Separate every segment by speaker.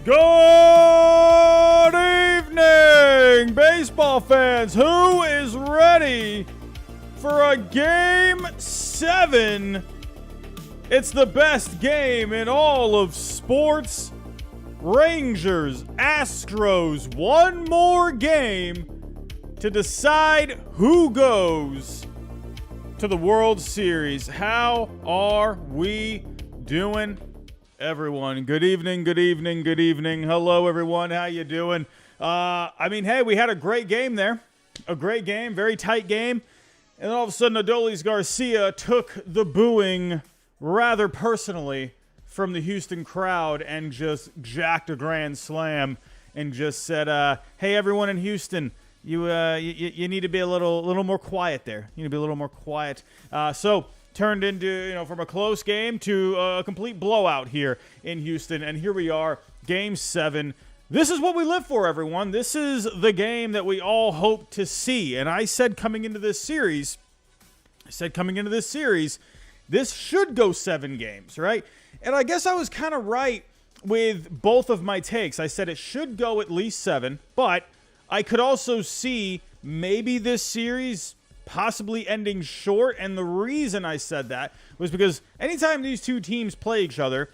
Speaker 1: Good evening, baseball fans. Who is ready for a Game 7? It's the best game in all of sports. Rangers, Astros, one more game to decide who goes to the World Series. How are we doing, everyone? Good evening, good evening, good evening. Hello, everyone. How you doing? Hey, we had a great game there. A great game, very tight game. And then all of a sudden, Adolis Garcia took the booing rather personally from the Houston crowd and just jacked a grand slam and just said, hey, everyone in Houston, you need to be a little more quiet there. You need to be a little more quiet. So turned into, from a close game to a complete blowout here in Houston. And here we are, Game 7. This is what we live for, everyone. This is the game that we all hope to see. And I said coming into this series, this should go 7 games, right? And I guess I was kind of right with both of my takes. I said it should go at least 7, but I could also see maybe this series possibly ending short. And the reason I said that was because anytime these two teams play each other,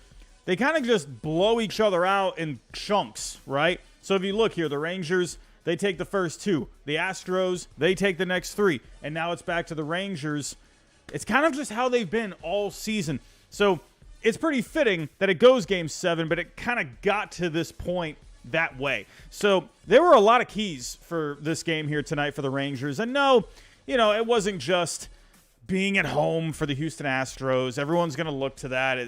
Speaker 1: they kind of just blow each other out in chunks, right? So if you look here, the Rangers, they take the first 2. The Astros, they take the next 3. And now it's back to the Rangers. It's kind of just how they've been all season. So it's pretty fitting that it goes Game 7, but it kind of got to this point that way. So there were a lot of keys for this game here tonight for the Rangers. And no, it wasn't just being at home for the Houston Astros. Everyone's going to look to that.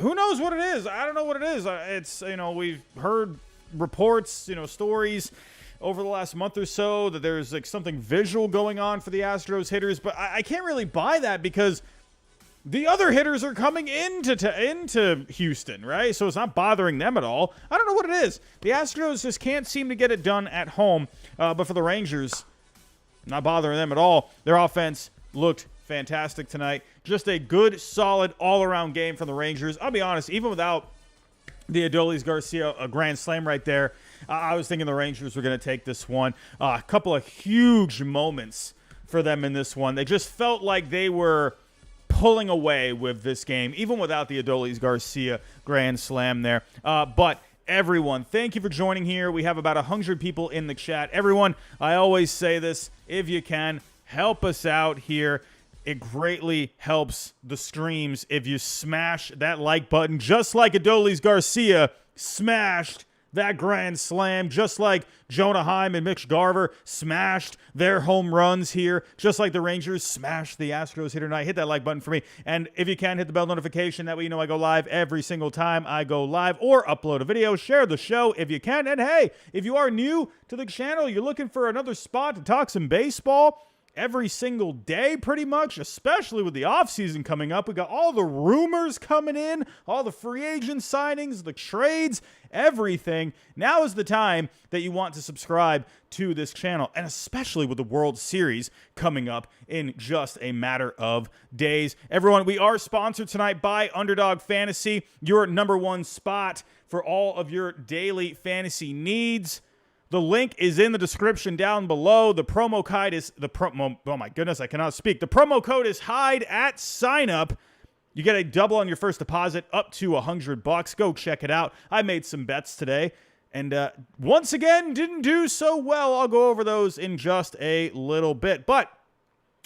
Speaker 1: Who knows what it is? I don't know what it is. It's, we've heard reports, stories over the last month or so that there's like something visual going on for the Astros hitters, but I can't really buy that because the other hitters are coming into Houston, right? So it's not bothering them at all. I don't know what it is. The Astros just can't seem to get it done at home, but for the Rangers, not bothering them at all. Their offense looked fantastic tonight. Just a good, solid, all-around game from the Rangers. I'll be honest, even without the Adolis Garcia a grand slam right there, I was thinking the Rangers were going to take this one. A couple of huge moments for them in this one. They just felt like they were pulling away with this game, even without the Adolis Garcia grand slam there. But everyone, thank you for joining here. We have about 100 people in the chat. Everyone, I always say this, if you can, help us out here. It greatly helps the streams if you smash that like button, just like Adolis Garcia smashed that grand slam, just like Jonah Heim and Mitch Garver smashed their home runs here, just like the Rangers smashed the Astros here tonight. Hit that like button for me. And if you can, hit the bell notification. That way you know I go live every single time I go live or upload a video. Share the show if you can. And hey, if you are new to the channel, you're looking for another spot to talk some baseball every single day pretty much, especially with the offseason coming up. We got all the rumors coming in, all the free agent signings, the trades, everything. Now is the time that you want to subscribe to this channel, and especially with the World Series coming up in just a matter of days. Everyone, we are sponsored tonight by Underdog Fantasy, your #1 spot for all of your daily fantasy needs. The link is in the description down below. The promo code is oh my goodness, I cannot speak. The promo code is HYDE at sign up. You get a double on your first deposit up to $100. Go check it out. I made some bets today and once again didn't do so well. I'll go over those in just a little bit. But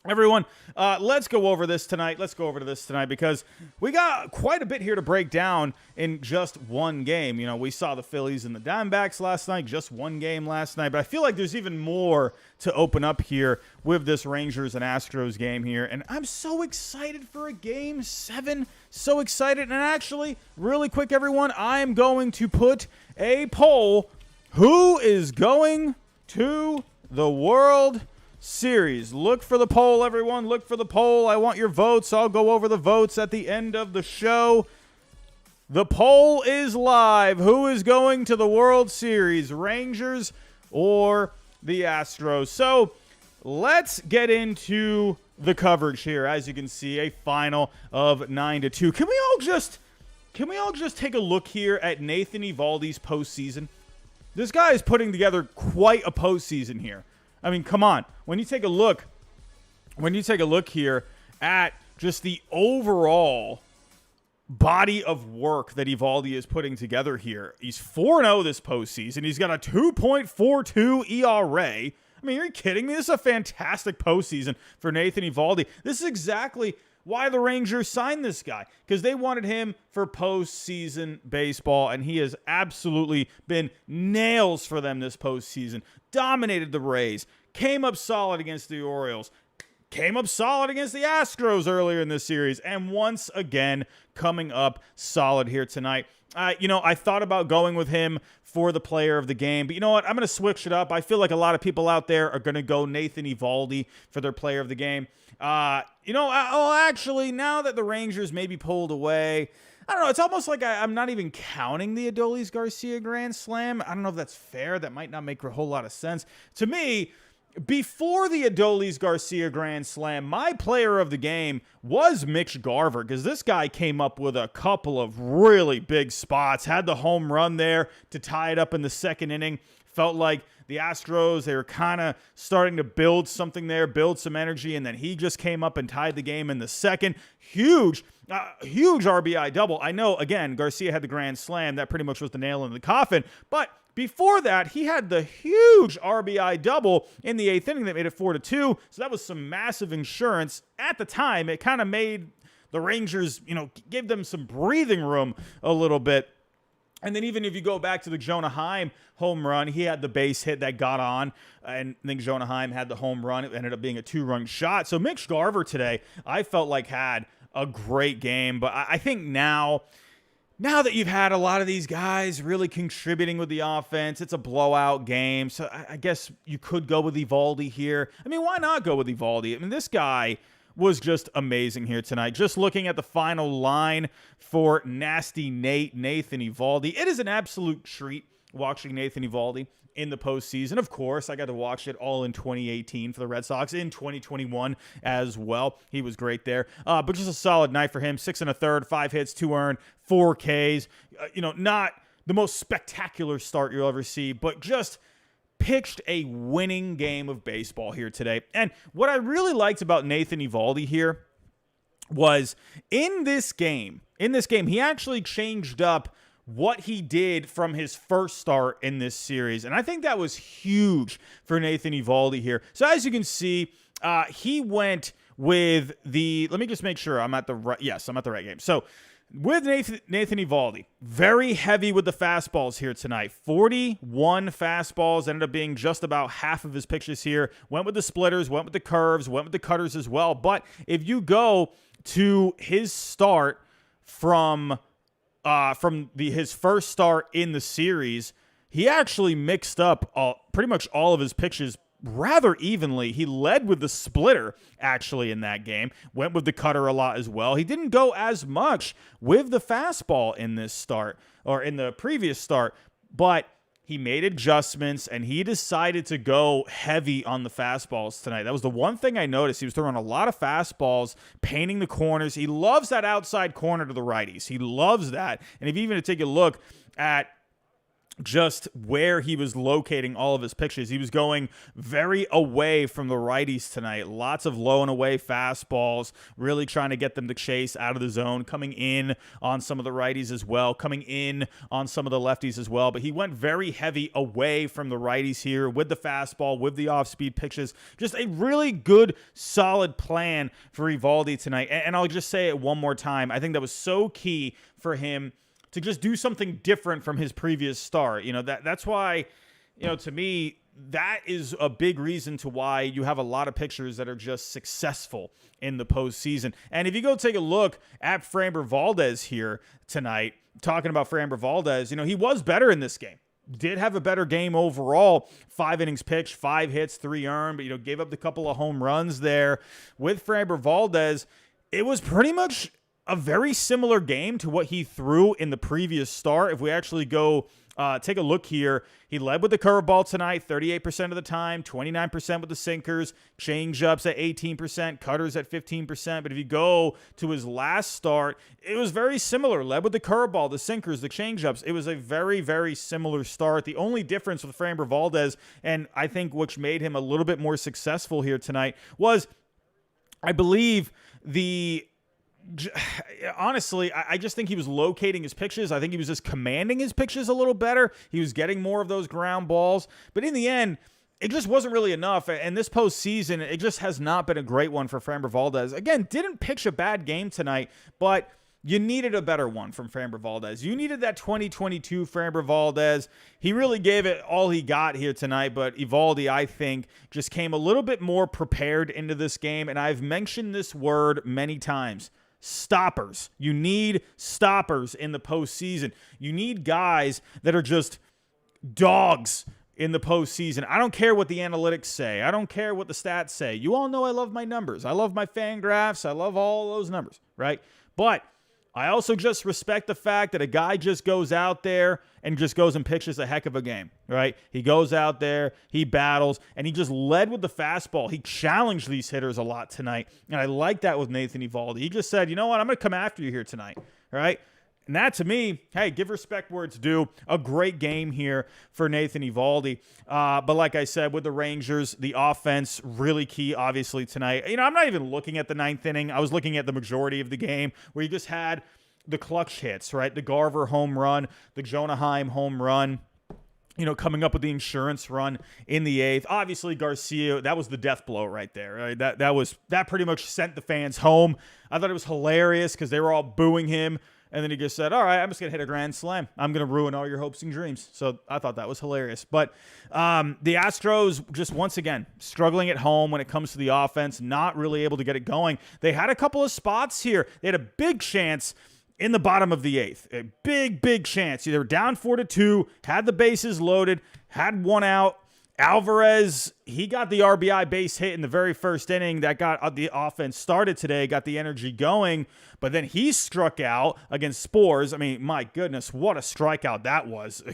Speaker 1: everyone, let's go over this tonight. Let's go over to this tonight because we got quite a bit here to break down in just one game. We saw the Phillies and the Diamondbacks last night, just one game last night. But I feel like there's even more to open up here with this Rangers and Astros game here. And I'm so excited for a Game 7. So excited. And actually, really quick, everyone, I am going to put a poll. Who is going to the World Series? Look for the poll, everyone. Look for the poll. I want your votes. I'll go over the votes at the end of the show. The poll is live. Who is going to the World Series? Rangers or the Astros? So let's get into the coverage here. As you can see, a final of 9-2. Can we all just Can we all just take a look here at Nathan Eovaldi's postseason? This guy is putting together quite a postseason here. I mean, come on. When you take a look here at just the overall body of work that Eovaldi is putting together here, he's 4-0 this postseason. He's got a 2.42 ERA. I mean, are you kidding me? This is a fantastic postseason for Nathan Eovaldi. This is exactly why the Rangers signed this guy, because they wanted him for postseason baseball, and he has absolutely been nails for them this postseason. Dominated the Rays, came up solid against the Orioles, came up solid against the Astros earlier in this series, and once again coming up solid here tonight. I thought about going with him for the player of the game, but you know what? I'm going to switch it up. I feel like a lot of people out there are going to go Nathan Eovaldi for their player of the game. Actually, now that the Rangers may be pulled away, I don't know. It's almost like I'm not even counting the Adolis Garcia Grand Slam. I don't know if that's fair. That might not make a whole lot of sense. To me, before the Adolis Garcia Grand Slam, my player of the game was Mitch Garver, because this guy came up with a couple of really big spots, had the home run there to tie it up in the second inning. Felt like the Astros, they were kind of starting to build something there, build some energy, and then he just came up and tied the game in the second. Huge RBI double. I know, again, Garcia had the grand slam. That pretty much was the nail in the coffin. But before that, he had the huge RBI double in the eighth inning that made it 4-2. So that was some massive insurance. At the time, it kind of made the Rangers, give them some breathing room a little bit. And then even if you go back to the Jonah Heim home run, he had the base hit that got on, and I think Jonah Heim had the home run. It ended up being a 2-run shot. So Mitch Garver today, I felt like had a great game. But I think now that you've had a lot of these guys really contributing with the offense, it's a blowout game. So I guess you could go with Eovaldi here. I mean, why not go with Eovaldi? I mean, this guy was just amazing here tonight. Just looking at the final line for Nasty Nathan Eovaldi. It is an absolute treat watching Nathan Eovaldi in the postseason. Of course, I got to watch it all in 2018 for the Red Sox, in 2021 as well. He was great there. But just a solid night for him. 6 1/3, 5 hits, 2 earned, 4 Ks. Not the most spectacular start you'll ever see, but just pitched a winning game of baseball here today. And what I really liked about Nathan Eovaldi here was in this game, he actually changed up what he did from his first start in this series. And I think that was huge for Nathan Eovaldi here. So as you can see, he went with let me just make sure I'm at the right game. So with Nathan Eovaldi, very heavy with the fastballs here tonight. 41 fastballs, ended up being just about half of his pitches here. Went with the splitters, went with the curves, went with the cutters as well. But if you go to his start from his first start in the series, he actually mixed up pretty much all of his pitches rather evenly. He led with the splitter actually in that game, went with the cutter a lot as well. He didn't go as much with the fastball in this start or in the previous start, but he made adjustments and he decided to go heavy on the fastballs tonight. That was the one thing I noticed. He was throwing a lot of fastballs, painting the corners. He loves that outside corner to the righties. He loves that. And if you even take a look at just where he was locating all of his pitches, he was going very away from the righties tonight. Lots of low and away fastballs, really trying to get them to chase out of the zone, coming in on some of the righties as well, coming in on some of the lefties as well. But he went very heavy away from the righties here with the fastball, with the off-speed pitches. Just a really good, solid plan for Eovaldi tonight. And I'll just say it one more time. I think that was so key for him to just do something different from his previous start. That's why, to me, that is a big reason to why you have a lot of pitchers that are just successful in the postseason. And if you go take a look at Framber Valdez here tonight, talking about Framber Valdez, he was better in this game. Did have a better game overall. 5 innings pitched, 5 hits, 3 earned, but gave up the couple of home runs there. With Framber Valdez, it was pretty much a very similar game to what he threw in the previous start. If we actually go take a look here, he led with the curveball tonight, 38% of the time, 29% with the sinkers, change-ups at 18%, cutters at 15%. But if you go to his last start, it was very similar. Led with the curveball, the sinkers, the change-ups. It was a very, very similar start. The only difference with Framber Valdez, and I think which made him a little bit more successful here tonight, was I believe honestly, I just think he was locating his pitches. I think he was just commanding his pitches a little better. He was getting more of those ground balls. But in the end, it just wasn't really enough. And this postseason, it just has not been a great one for Framber Valdez. Again, didn't pitch a bad game tonight, but you needed a better one from Framber Valdez. You needed that 2022 Framber Valdez. He really gave it all he got here tonight, but Eovaldi, I think, just came a little bit more prepared into this game. And I've mentioned this word many times. Stoppers. You need stoppers in the postseason. You need guys that are just dogs in the postseason. I don't care what the analytics say. I don't care what the stats say. You all know I love my numbers. I love my fan graphs. I love all those numbers, right? But I also just respect the fact that a guy just goes out there and just goes and pitches a heck of a game, right? He goes out there, he battles, and he just led with the fastball. He challenged these hitters a lot tonight, and I like that with Nathan Eovaldi. He just said, you know what, I'm going to come after you here tonight, right? And that, to me, hey, give respect where it's due. A great game here for Nathan Eovaldi. But like I said, with the Rangers, the offense, really key, obviously, tonight. You know, I'm not even looking at the ninth inning. I was looking at the majority of the game where you just had the clutch hits, right? The Garver home run, the Jonah Heim home run. You know, coming up with the insurance run in the eighth. Obviously, Garcia, that was the death blow right there. Right? That pretty much sent the fans home. I thought it was hilarious because they were all booing him. And then he just said, all right, I'm just going to hit a grand slam. I'm going to ruin all your hopes and dreams. So I thought that was hilarious. But the Astros just once again struggling at home when it comes to the offense, not really able to get it going. They had a couple of spots here. They had a big chance in the bottom of the eighth. A big, big chance. They were down 4-2, had the bases loaded, had one out. Alvarez, he got the RBI base hit in the very first inning. That got the offense started today, got the energy going, but then he struck out against Spores. I mean, my goodness, what a strikeout that was.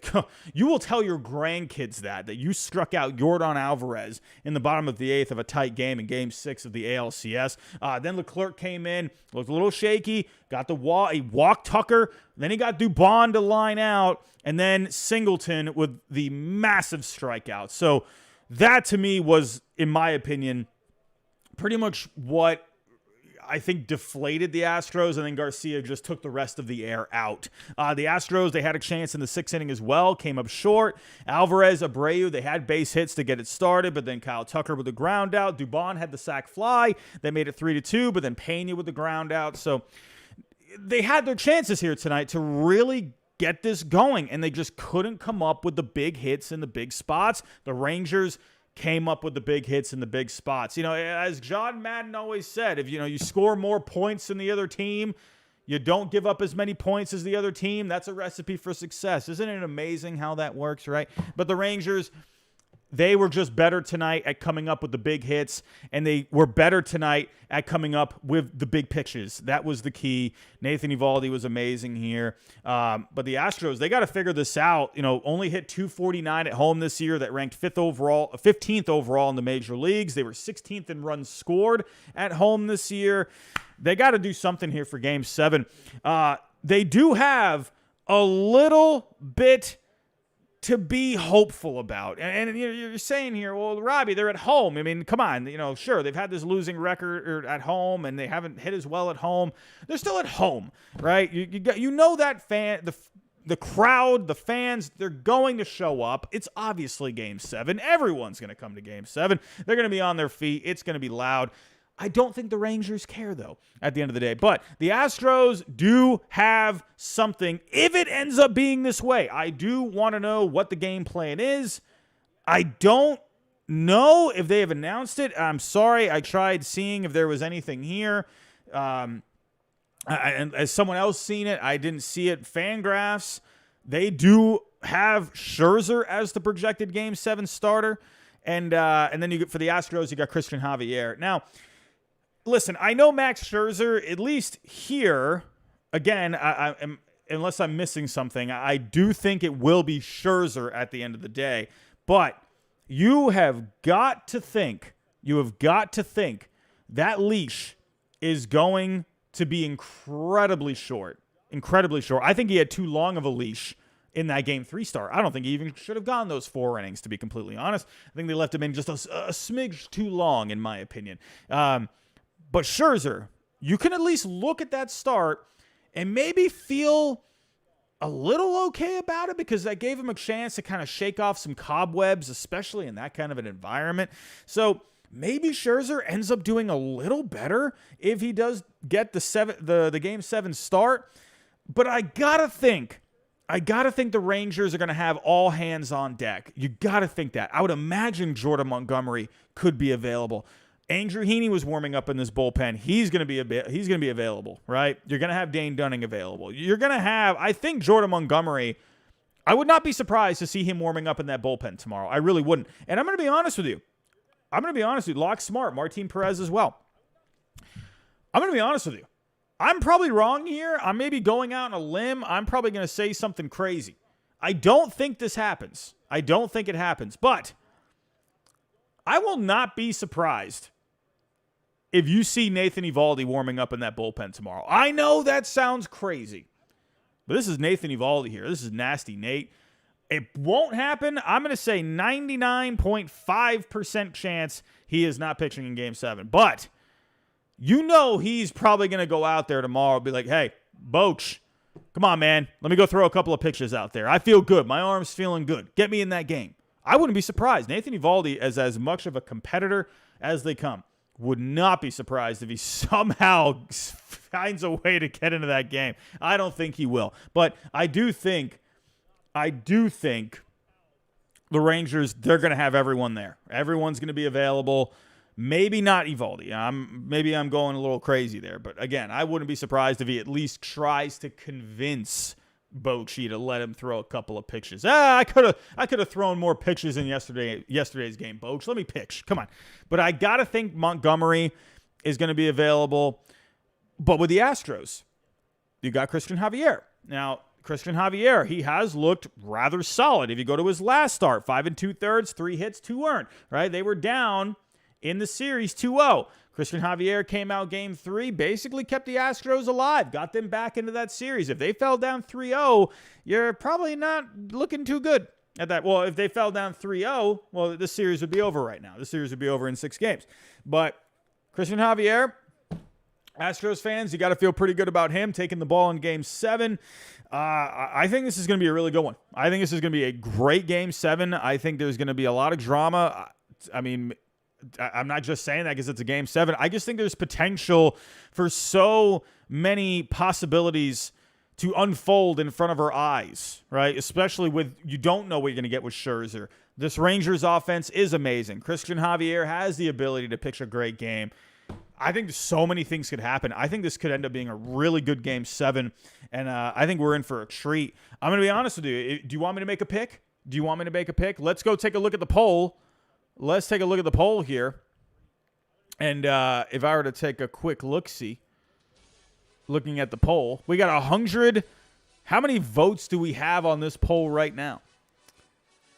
Speaker 1: You will tell your grandkids that you struck out Yordan Alvarez in the bottom of the eighth of a tight game in Game 6 of the ALCS. Then Leclerc came in, looked a little shaky, got the walk, he walked Tucker, then he got Dubon to line out, and then Singleton with the massive strikeout. So that, to me, was, in my opinion, pretty much what I think deflated the Astros, and then Garcia just took the rest of the air out. The Astros, they had a chance in the sixth inning as well, came up short. Alvarez, Abreu, they had base hits to get it started, but then Kyle Tucker with the ground out. Dubon had the sac fly. They made it 3-2, but then Pena with the ground out. So they had their chances here tonight to really get this going, and they just couldn't come up with the big hits in the big spots. The Rangers came up with the big hits in the big spots. You know, as John Madden always said, if you score more points than the other team, you don't give up as many points as the other team, that's a recipe for success. Isn't it amazing how that works, right? But the Rangers, they were just better tonight at coming up with the big hits, and they were better tonight at coming up with the big pitches. That was the key. Nathan Eovaldi was amazing here. But the Astros, they got to figure this out. Only hit 249 at home this year. That ranked 15th overall in the major leagues. They were 16th in runs scored at home this year. They got to do something here for Game 7. They do have a little bit to be hopeful about. And you're saying here, well, Robbie, they're at home. I mean, come on, sure, they've had this losing record at home, and they haven't hit as well at home. They're still at home, right? You know that the crowd, the fans, they're going to show up. It's obviously Game 7. Everyone's going to come to Game 7. They're going to be on their feet. It's going to be loud. I don't think the Rangers care, though, at the end of the day. But the Astros do have something. If it ends up being this way, I do want to know what the game plan is. I don't know if they have announced it. I'm sorry. I tried seeing if there was anything here. And as someone else seen it, I didn't see it. Fangraphs, they do have Scherzer as the projected Game 7 starter. And then for the Astros, you got Christian Javier. Now, listen, I know Max Scherzer, at least here, again, I am, unless I'm missing something, I do think it will be Scherzer at the end of the day. But you have got to think that leash is going to be incredibly short. Incredibly short. I think he had too long of a leash in that Game 3 start. I don't think he even should have gone those 4 innings, to be completely honest. I think they left him in just a smidge too long, in my opinion. But Scherzer, you can at least look at that start and maybe feel a little okay about it, because that gave him a chance to kind of shake off some cobwebs, especially in that kind of an environment. So maybe Scherzer ends up doing a little better if he does get the Game 7 start. But I gotta think the Rangers are going to have all hands on deck. You got to think that. I would imagine Jordan Montgomery could be available. Andrew Heaney was warming up in this bullpen. He's going to be available, right? You're going to have Dane Dunning available. You're going to have, I think, Jordan Montgomery. I would not be surprised to see him warming up in that bullpen tomorrow. I really wouldn't. And I'm going to be honest with you. Lock Smart, Martin Perez as well. I'm going to be honest with you. I'm probably wrong here. I'm maybe going out on a limb. I'm probably going to say something crazy. I don't think this happens. I don't think it happens. But I will not be surprised if you see Nathan Eovaldi warming up in that bullpen tomorrow. I know that sounds crazy, but this is Nathan Eovaldi here. This is nasty Nate. It won't happen. I'm going to say 99.5% chance he is not pitching in Game 7. But you know he's probably going to go out there tomorrow and be like, hey, Boch, come on, man. Let me go throw a couple of pitches out there. I feel good. My arm's feeling good. Get me in that game. I wouldn't be surprised. Nathan Eovaldi is as much of a competitor as they come. Would not be surprised if he somehow finds a way to get into that game. I don't think he will. But I do think the Rangers, they're going to have everyone there. Everyone's going to be available. Maybe not Eovaldi. Maybe I'm going a little crazy there. But again, I wouldn't be surprised if he at least tries to convince Bochy to let him throw a couple of pitches. I could have thrown more pitches in yesterday's game, Boch. Let me pitch. Come on. But I got to think Montgomery is going to be available. But with the Astros, you got Christian Javier. Now, Christian Javier, he has looked rather solid. If you go to his last start, 5 2/3, 3 hits, 2 earned, right? They were down in the series 2-0. Christian Javier came out Game 3, basically kept the Astros alive, got them back into that series. If they fell down 3-0, you're probably not looking too good at that. Well, if they fell down 3-0, well, this series would be over right now. This series would be over in 6 games. But Christian Javier, Astros fans, you got to feel pretty good about him taking the ball in Game 7. I think this is going to be a really good one. I think this is going to be a great Game 7. I think there's going to be a lot of drama. I mean, I'm not just saying that because it's a Game 7. I just think there's potential for so many possibilities to unfold in front of our eyes, right? Especially with, you don't know what you're going to get with Scherzer. This Rangers offense is amazing. Christian Javier has the ability to pitch a great game. I think so many things could happen. I think this could end up being a really good Game 7, and I think we're in for a treat. I'm going to be honest with you. Do you want me to make a pick? Let's go take a look at the poll. Let's take a look at the poll here. And if I were to take a quick look-see, looking at the poll, we got 100. How many votes do we have on this poll right now?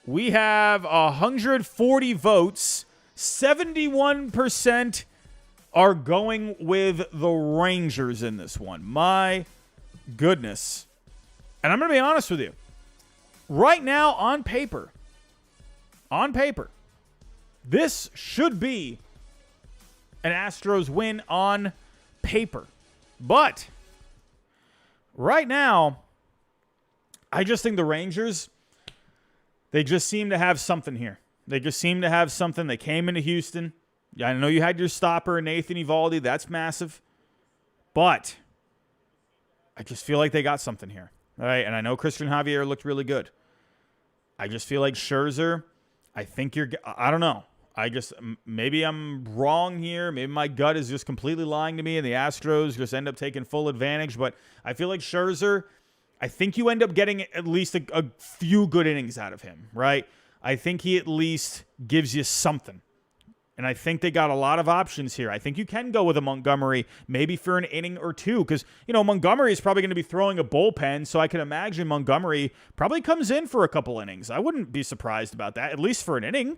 Speaker 1: We have 140 votes. 71% are going with the Rangers in this one. My goodness. And I'm going to be honest with you. Right now, on paper, this should be an Astros win on paper. But right now, I just think the Rangers, they just seem to have something here. They just seem to have something. They came into Houston. I know you had your stopper, Nathan Eovaldi. That's massive. But I just feel like they got something here. All right, and I know Christian Javier looked really good. I just feel like Scherzer, I don't know. Maybe I'm wrong here. Maybe my gut is just completely lying to me and the Astros just end up taking full advantage. But I feel like Scherzer, I think you end up getting at least a few good innings out of him, right? I think he at least gives you something. And I think they got a lot of options here. I think you can go with a Montgomery maybe for an inning or two because, Montgomery is probably going to be throwing a bullpen, so I can imagine Montgomery probably comes in for a couple innings. I wouldn't be surprised about that, at least for an inning.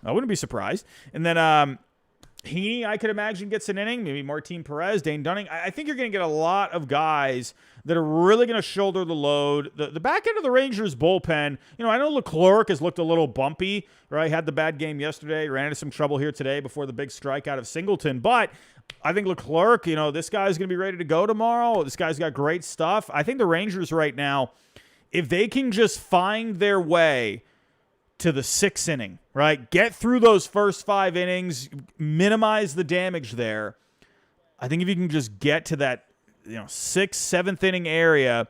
Speaker 1: I wouldn't be surprised. And then Heaney, I could imagine, gets an inning. Maybe Martin Perez, Dane Dunning. I think you're going to get a lot of guys that are really going to shoulder the load. The back end of the Rangers bullpen, I know Leclerc has looked a little bumpy, right? Had the bad game yesterday, ran into some trouble here today before the big strikeout of Singleton. But I think Leclerc, this guy's going to be ready to go tomorrow. This guy's got great stuff. I think the Rangers right now, if they can just find their way to the 6th inning, right? Get through those first 5 innings, minimize the damage there. I think if you can just get to that 6th, 7th inning area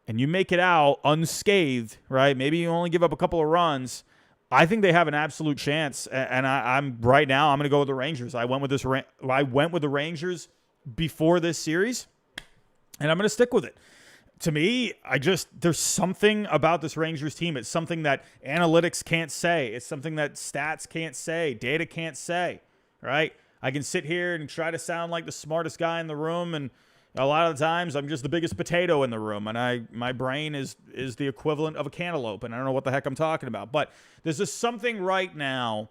Speaker 1: and you make it out unscathed, right? Maybe you only give up a couple of runs. I think they have an absolute chance. And I'm right now, I'm going to go with the Rangers. I went with the Rangers before this series, and I'm going to stick with it. To me, there's something about this Rangers team. It's something that analytics can't say. It's something that stats can't say, data can't say, right? I can sit here and try to sound like the smartest guy in the room, and a lot of the times I'm just the biggest potato in the room, and my brain is the equivalent of a cantaloupe, and I don't know what the heck I'm talking about. But there's just something right now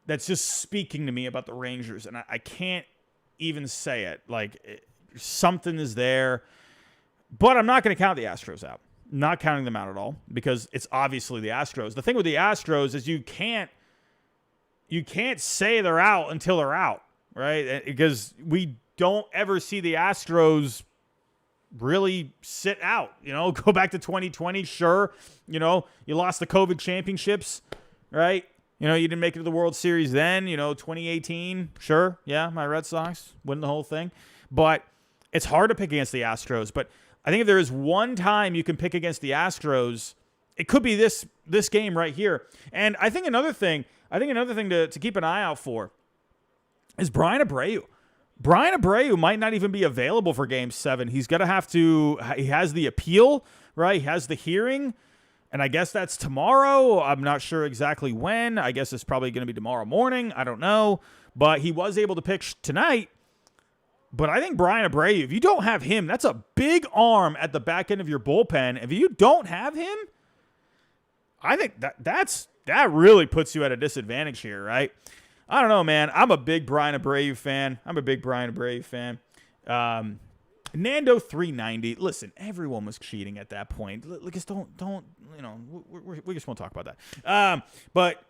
Speaker 1: that's just speaking to me about the Rangers, and I can't even say it. Something is there. But I'm not going to count the Astros out. Not counting them out at all because it's obviously the Astros. The thing with the Astros is you can't say they're out until they're out, right? Because we don't ever see the Astros really sit out. Go back to 2020, sure. You lost the COVID championships, right? You didn't make it to the World Series then. 2018, sure. Yeah, my Red Sox win the whole thing. But it's hard to pick against the Astros. But I think if there is one time you can pick against the Astros, it could be this game right here. And I think another thing to keep an eye out for is Brian Abreu. Brian Abreu might not even be available for Game 7. He has the appeal, right? He has the hearing, and I guess that's tomorrow. I'm not sure exactly when. I guess it's probably going to be tomorrow morning. I don't know. But he was able to pitch tonight. But I think Brian Abreu, if you don't have him, that's a big arm at the back end of your bullpen. If you don't have him, I think that really puts you at a disadvantage here, right? I don't know, man. I'm a big Brian Abreu fan. Nando 390. Listen, everyone was cheating at that point. Just don't. We just won't talk about that. But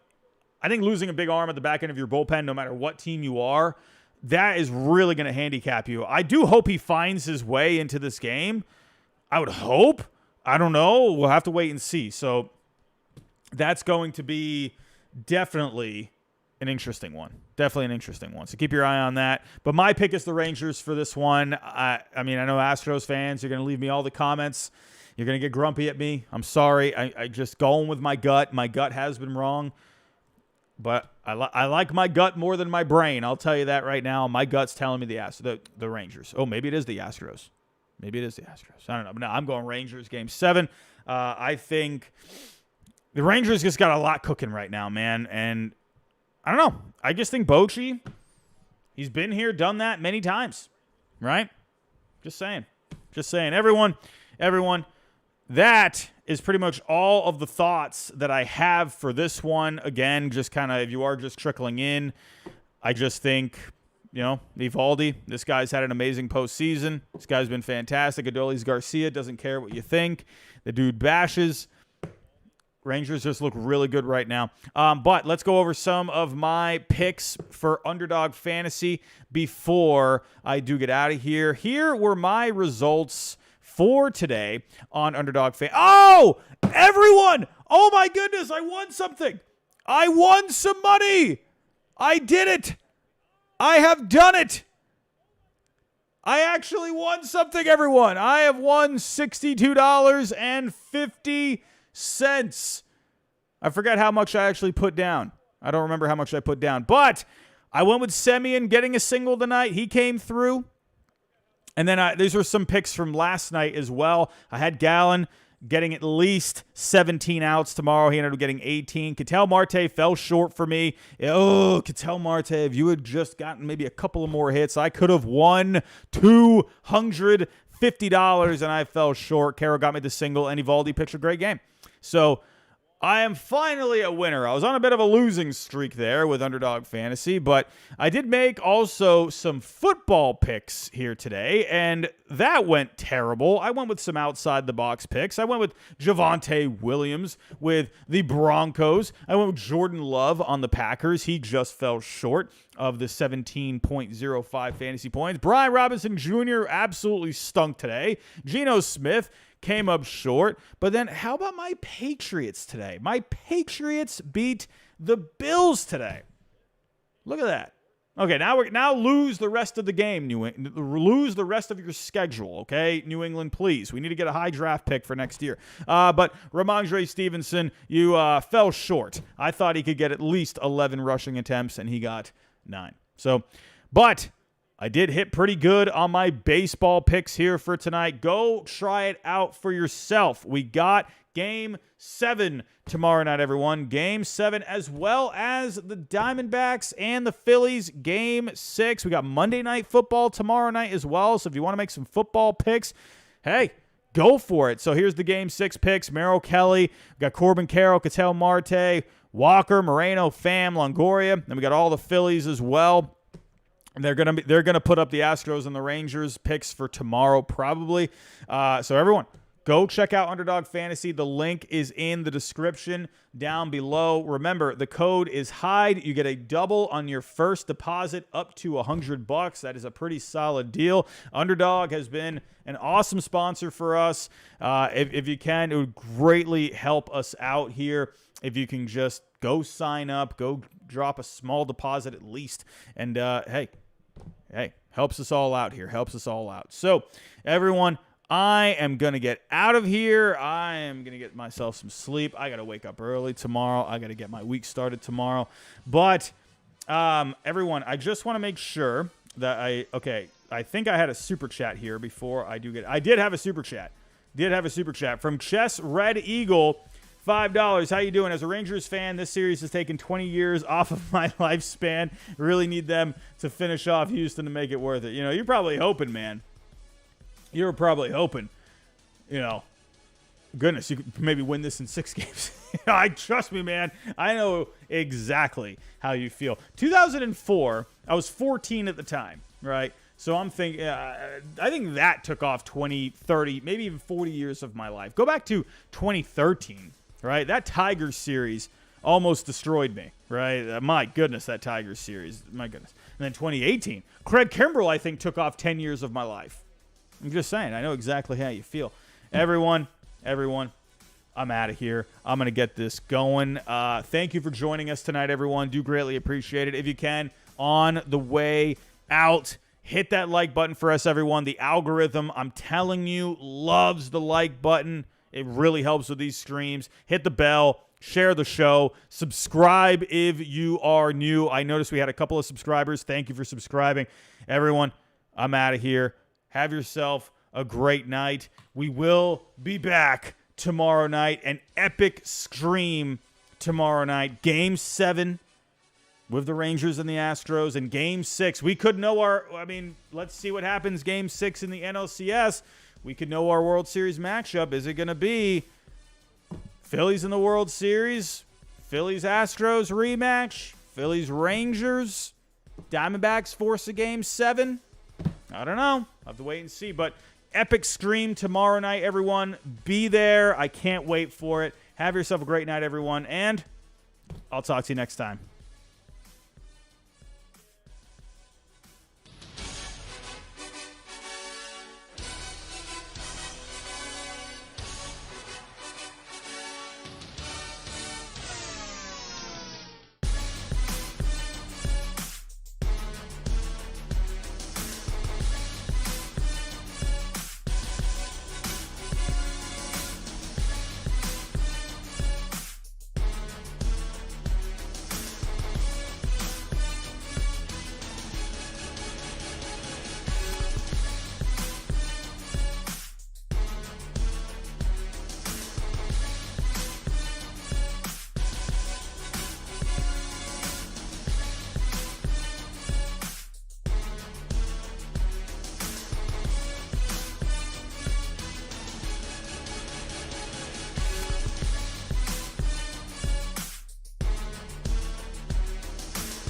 Speaker 1: I think losing a big arm at the back end of your bullpen, no matter what team you are, that is really going to handicap you. I do hope he finds his way into this game. I would hope. I don't know. We'll have to wait and see. So that's going to be definitely an interesting one. So keep your eye on that. But my pick is the Rangers for this one. I know Astros fans, you're going to leave me all the comments. You're going to get grumpy at me. I'm sorry. I just going with my gut. My gut has been wrong. But I like my gut more than my brain. I'll tell you that right now. My gut's telling me the Rangers. Oh, maybe it is the Astros. I don't know. But no, I'm going Rangers Game 7. I think the Rangers just got a lot cooking right now, man. And I don't know. I just think Bochy, he's been here, done that many times, right? Just saying. Everyone, that is pretty much all of the thoughts that I have for this one. Again, just kind of, if you are just trickling in, I just think, Eovaldi, this guy's had an amazing postseason. This guy's been fantastic. Adolis Garcia doesn't care what you think. The dude bashes. Rangers just look really good right now. But let's go over some of my picks for Underdog Fantasy before I do get out of here. Here were my results for today on Underdog Fantasy. Oh, everyone! Oh my goodness, I won something. I won some money. I did it. I have done it. I actually won something, everyone. I have won $62.50. I forgot how much I actually put down. I don't remember how much I put down. But I went with Semien getting a single tonight. He came through. And then these were some picks from last night as well. I had Gallon getting at least 17 outs tomorrow. He ended up getting 18. Ketel Marte fell short for me. Oh, Ketel Marte, if you had just gotten maybe a couple of more hits, I could have won $250, and I fell short. Carroll got me the single, and Evaldi pitched a great game. So I am finally a winner. I was on a bit of a losing streak there with Underdog Fantasy, but I did make also some football picks here today, and that went terrible. I went with some outside-the-box picks. I went with Javonte Williams with the Broncos. I went with Jordan Love on the Packers. He just fell short of the 17.05 fantasy points. Brian Robinson Jr. absolutely stunk today. Geno Smith came up short. But then how about my Patriots today? My Patriots beat the Bills today. Look at that. Okay, now lose the rest of the game, lose the rest of your schedule, okay? New England, please. We need to get a high draft pick for next year. But Ramondre Stevenson, you fell short. I thought he could get at least 11 rushing attempts, and he got 9. But I did hit pretty good on my baseball picks here for tonight. Go try it out for yourself. We got Game 7 tomorrow night, everyone. Game 7, as well as the Diamondbacks and the Phillies. Game 6. We got Monday Night Football tomorrow night as well. So if you want to make some football picks, hey, go for it. So here's the Game 6 picks. Merrill Kelly. We got Corbin Carroll, Ketel Marte, Walker, Moreno, Pham, Longoria. Then we got all the Phillies as well. They're gonna put up the Astros and the Rangers picks for tomorrow probably. So everyone, go check out Underdog Fantasy. The link is in the description down below. Remember, the code is HYDE. You get a double on your first deposit up to $100. That is a pretty solid deal. Underdog has been an awesome sponsor for us. If you can, it would greatly help us out here. If you can just go sign up, go drop a small deposit at least. And hey, helps us all out here. Helps us all out. So, everyone, I am going to get out of here. I am going to get myself some sleep. I got to wake up early tomorrow. I got to get my week started tomorrow. But, everyone, I just want to make sure that I think I had a super chat here before I do I did have a super chat. From Chess Red Eagle. $5. How you doing? As a Rangers fan, this series has taken 20 years off of my lifespan. Really need them to finish off Houston to make it worth it. You know, you're probably hoping, man. You're probably hoping, goodness, you could maybe win this in 6 games. Trust me, man. I know exactly how you feel. 2004, I was 14 at the time, right? So I'm thinking, I think that took off 20, 30, maybe even 40 years of my life. Go back to 2013. Right, that Tigers series almost destroyed me. Right, my goodness, that Tigers series, my goodness. And then 2018, Craig Kimbrell, I think, took off 10 years of my life. I'm just saying, I know exactly how you feel. Everyone, I'm out of here. I'm gonna get this going. Thank you for joining us tonight, everyone. Do greatly appreciate it. If you can, on the way out, hit that like button for us, everyone. The algorithm, I'm telling you, loves the like button. It really helps with these streams. Hit the bell, share the show, subscribe if you are new. I noticed we had a couple of subscribers. Thank you for subscribing. Everyone, I'm out of here. Have yourself a great night. We will be back tomorrow night. An epic stream tomorrow night. Game 7 with the Rangers and the Astros. And Game 6, we could know let's see what happens Game 6 in the NLCS. We could know our World Series matchup. Is it going to be Phillies in the World Series? Phillies-Astros rematch? Phillies-Rangers? Diamondbacks force a Game 7? I don't know. I'll have to wait and see. But epic stream tomorrow night, everyone. Be there. I can't wait for it. Have yourself a great night, everyone. And I'll talk to you next time.